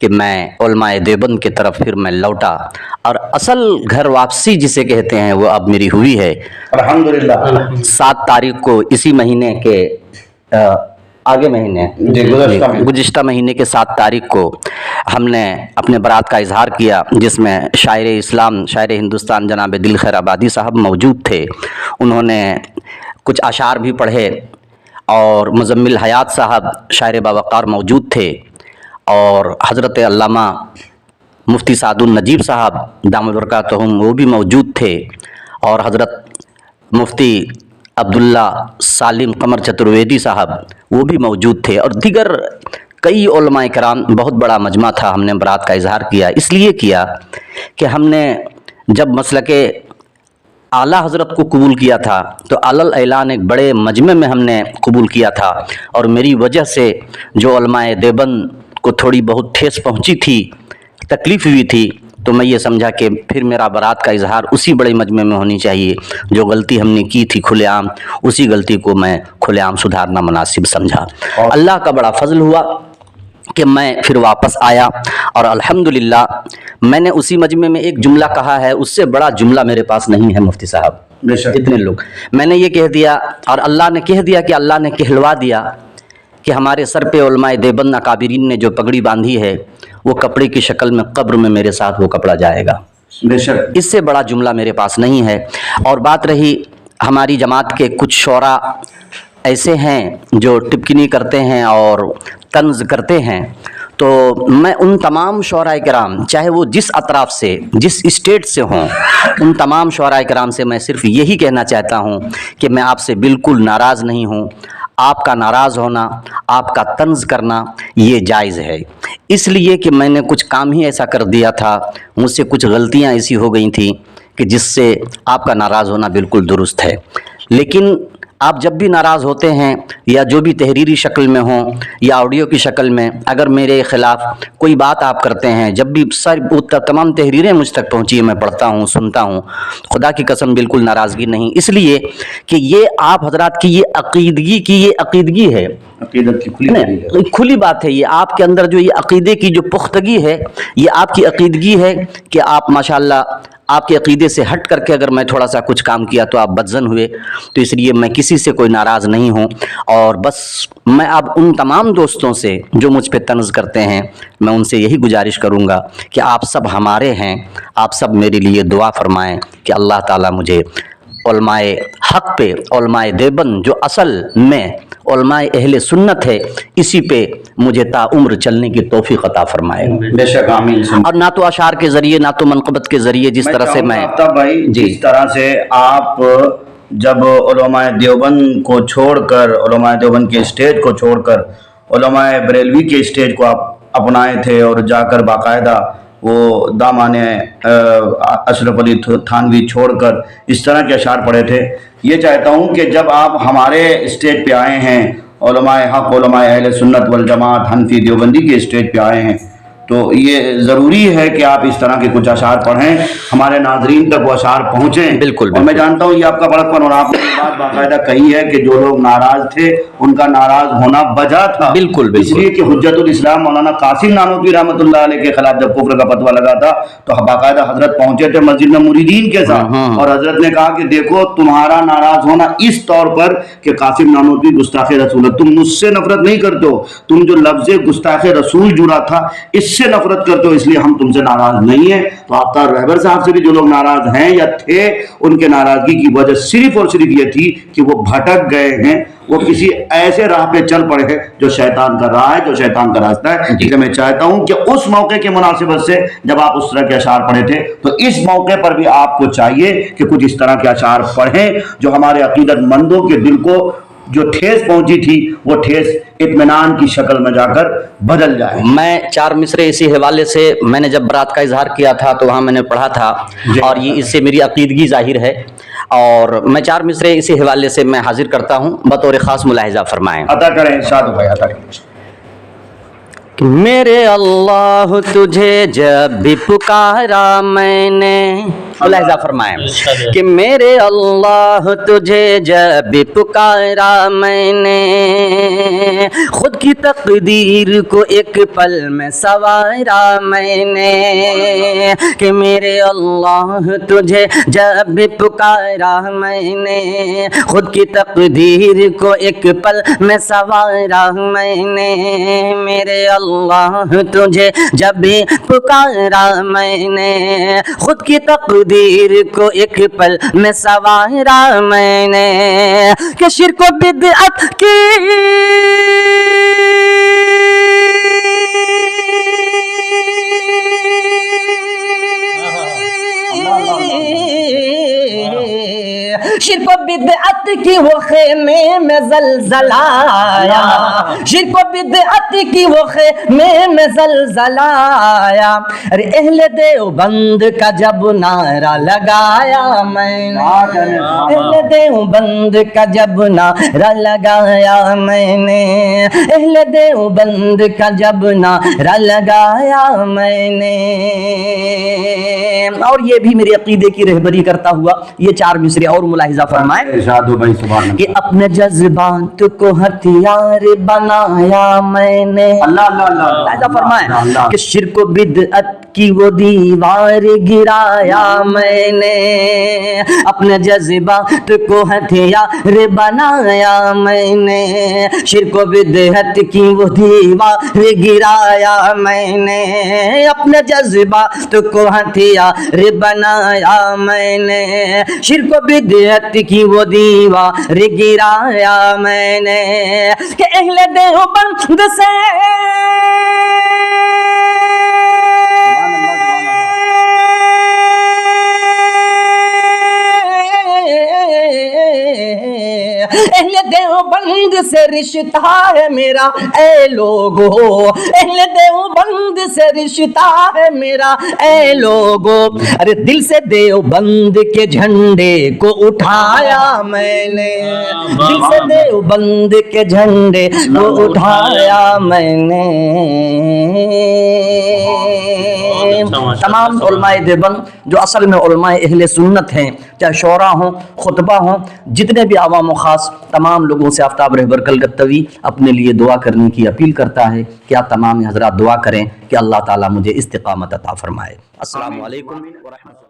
کہ میں علماء دیوبند کی طرف پھر میں لوٹا، اور اصل گھر واپسی جسے کہتے ہیں وہ اب میری ہوئی ہے۔ الحمدللہ 7 تاریخ کو اسی مہینے کے آگے مہینے گزشتہ مہینے کے 7 تاریخ کو ہم نے اپنے برات کا اظہار کیا، جس میں شاعر اسلام، شاعر ہندوستان جناب دل خیر آبادی صاحب موجود تھے۔ انہوں نے کچھ اشعار بھی پڑھے، اور مزمل حیات صاحب شاعر باوقار موجود تھے، اور حضرت علامہ مفتی سعد النجیب صاحب دامت برکاتہم وہ بھی موجود تھے، اور حضرت مفتی عبداللہ سالم قمر چترویدی صاحب وہ بھی موجود تھے، اور دیگر کئی علماء کرام، بہت بڑا مجمع تھا۔ ہم نے برات کا اظہار کیا، اس لیے کیا کہ ہم نے جب مسلک اعلیٰ حضرت کو قبول کیا تھا تو علل اعلان ایک بڑے مجمع میں ہم نے قبول کیا تھا، اور میری وجہ سے جو علماء دیوبند کو تھوڑی بہت ٹھیس پہنچی تھی، تکلیف ہوئی تھی، تو میں یہ سمجھا کہ پھر میرا برات کا اظہار اسی بڑے مجمع میں ہونی چاہیے۔ جو غلطی ہم نے کی تھی کھلے عام، اسی غلطی کو میں کھلے عام سدھارنا مناسب سمجھا۔ اللہ کا بڑا فضل ہوا کہ میں پھر واپس آیا، اور الحمدللہ میں نے اسی مجمع میں ایک جملہ کہا ہے، اس سے بڑا جملہ میرے پاس نہیں ہے مفتی صاحب، بے شک اتنے لوگ میں نے یہ کہہ دیا، اور اللہ نے کہہ دیا کہ اللہ نے کہلوا دیا کہ ہمارے سر پہ علماء دیوبند اکابرین نے جو پگڑی باندھی ہے، وہ کپڑے کی شکل میں قبر میں میرے ساتھ وہ کپڑا جائے گا۔ بے شک اس سے بڑا جملہ میرے پاس نہیں ہے۔ اور بات رہی ہماری جماعت کے کچھ شعراء ایسے ہیں جو ٹپکنی کرتے ہیں اور طنز کرتے ہیں، تو میں ان تمام شعراء کرام، چاہے وہ جس اطراف سے، جس اسٹیٹ سے ہوں، ان تمام شعراء کرام سے میں صرف یہی کہنا چاہتا ہوں کہ میں آپ سے بالکل ناراض نہیں ہوں۔ آپ کا ناراض ہونا، آپ کا طنز کرنا یہ جائز ہے، اس لیے کہ میں نے کچھ کام ہی ایسا کر دیا تھا، مجھ سے کچھ غلطیاں ایسی ہو گئی تھیں کہ جس سے آپ کا ناراض ہونا بالکل درست ہے۔ لیکن آپ جب بھی ناراض ہوتے ہیں، یا جو بھی تحریری شکل میں ہوں یا آڈیو کی شکل میں، اگر میرے خلاف کوئی بات آپ کرتے ہیں، جب بھی تمام تحریریں مجھ تک پہنچی ہیں، میں پڑھتا ہوں، سنتا ہوں، خدا کی قسم بالکل ناراضگی نہیں، اس لیے کہ یہ آپ حضرات کی یہ عقیدگی ہے، عقیدت کی کھلی بات ہے، یہ آپ کے اندر جو یہ عقیدے کی جو پختگی ہے، یہ آپ کی عقیدگی ہے کہ آپ ماشاءاللہ آپ کے عقیدے سے ہٹ کر کے اگر میں تھوڑا سا کچھ کام کیا تو آپ بدظن ہوئے، تو اس لیے میں کسی سے کوئی ناراض نہیں ہوں۔ اور بس میں اب ان تمام دوستوں سے جو مجھ پہ طنز کرتے ہیں، میں ان سے یہی گزارش کروں گا کہ آپ سب ہمارے ہیں، آپ سب میرے لیے دعا فرمائیں کہ اللہ تعالیٰ مجھے علماء حق پہ، علماء دیوبند جو اصل میں علماء اہل سنت ہے، اسی پہ مجھے تا عمر چلنے کی توفیق عطا فرمائے۔ بے شک آمین۔ اور نہ تو اشعار کے ذریعے، نہ تو منقبت کے ذریعے، جس طرح سے میں آفتاب بھائی، جس طرح سے آپ جب علماء دیوبند کو چھوڑ کر، علماء دیوبند کے اسٹیج کو چھوڑ کر علماء بریلوی کے اسٹیج کو آپ اپنائے تھے، اور جا کر باقاعدہ وہ دامان اشرف علی تھانوی چھوڑ کر اس طرح کے اشعار پڑھے تھے، یہ چاہتا ہوں کہ جب آپ ہمارے اسٹیج پہ آئے ہیں، علماء حق، علماء اہل سنت والجماعت حنفی دیوبندی کے اسٹیج پہ آئے ہیں، تو یہ ضروری ہے کہ آپ اس طرح کے کچھ اشعار پڑھیں، ہمارے ناظرین تک وہ اشعار پہنچیں۔ بالکل، اور میں جانتا ہوں یہ آپ کا بڑکپن، اور آپ نے یہ بات باقاعدہ کہی ہے کہ جو لوگ ناراض تھے ان کا ناراض ہونا بجا تھا، بالکل اس لیے کہ حجت الاسلام مولانا قاسم نانوتوی رحمۃ اللہ علیہ کے خلاف جب کفر کا فتویٰ لگا تھا تو باقاعدہ حضرت پہنچے تھے مسجد میں مریدین کے ساتھ، اور حضرت نے کہا کہ دیکھو تمہارا ناراض ہونا اس طور پر کہ قاسم نانوتوی گستاخ رسول ہے، تم مجھ سے نفرت نہیں کرتے ہو، تم جو لفظ گستاخ رسول جڑا تھا اس سے نفرت کرتے ہو، اس لیے ہم تم سے ناراض نہیں ہیں۔ تو آفتاب رہبر صاحب سے بھی جو لوگ ناراض ہیں یا تھے، ان کے ناراضگی کی وجہ صرف اور صرف یہ تھی کہ وہ بھٹک گئے ہیں، وہ کسی ایسے راہ پہ چل پڑے ہیں جو شیطان کا راہ ہے، جو شیطان کا راستہ ہے۔ اس لیے میں چاہتا ہوں کہ اس موقع کی مناسبت سے جب آپ اس طرح کے اشعار پڑھے تھے تو اس موقع پر بھی آپ کو چاہیے کہ کچھ اس طرح کے اشعار پڑھیں جو ہمارے عقیدت مندوں کے دل کو جو ٹھیس پہنچی تھی وہ ٹھیس اطمینان کی شکل میں جا کر بدل جائے۔ میں 4 مصرے اسی حوالے سے میں نے جب برات کا اظہار کیا تھا تو وہاں میں نے پڑھا تھا، اور یہ اس سے میری عقیدگی ظاہر ہے، اور میں 4 مصرے اسی حوالے سے میں حاضر کرتا ہوں، بطور خاص ملاحظہ فرمائیں۔ عطا کریں ارشاد بھائی، عطا کریں۔ میرے اللہ تجھے جب بھی پکارا میں نے، ملاحظہ فرمائیں کہ میرے اللہ تجھے جب پکارا میں نے، خود کی تقدیر کو ایک پل میں سنوارا میں نے، کہ میرے اللہ تجھے جب پکارا میں نے، خود کی تقدیر کو ایک پل میں سنوارا میں نے، میرے اللہ تجھے جب بھی پکارا میں نے، خود کی تقدیر کو ایک پل میں سنوارا میں نے، کہ شرک و بدعت کی شرک و بدعت کی وہ خیمے میں زلزلہ آیا، شرک و بدعت کی وہ خیمے میں زلزلہ آیا، ارے اہل دیوبند کا جب نعرہ لگایا میں نے، اہل دیوبند کا جب نعرہ لگایا میں نے، اہل دیوبند کا جب نعرہ لگایا میں نے۔ اور یہ بھی میرے عقیدے کی رہبری کرتا ہوا یہ چار مصرے اور ملاحظہ فرمائیں کہ اپنے جذبات کو ہتھیار بنایا میں نے، ملاحظہ فرمائیں کہ شرک و بدعت کی وہ دیوار گرایا میں نے، اپنے جذبات کو ہتھیار بنایا میں نے، شرک و بدعت کی وہ دیوار گرایا میں نے، اپنے جذبات کو ہتھیار بنایا میں نے، شرک و بدعت کی وہ دیوار گرایا میں نے، کہ اہل دیوبند سے اہل دیوبند سے رشتہ ہے میرا اے لوگو، اہل دیوبند سے رشتہ ہے میرا اے لوگو، ارے دل سے دیوبند کے جھنڈے کو اٹھایا میں نے، دل سے دیوبند کے جھنڈے کو اٹھایا میں نے۔ تمام علماء دیوبند جو اصل میں علماء اہل سنت ہیں، چاہے شعراء ہوں، خطبہ ہوں، جتنے بھی عوام و خاص، تمام لوگوں سے آفتاب رہبر کلکتوی اپنے لیے دعا کرنے کی اپیل کرتا ہے کہ آپ تمام حضرات دعا کریں کہ اللہ تعالیٰ مجھے استقامت عطا فرمائے۔ السلام علیکم ورحمۃ اللہ۔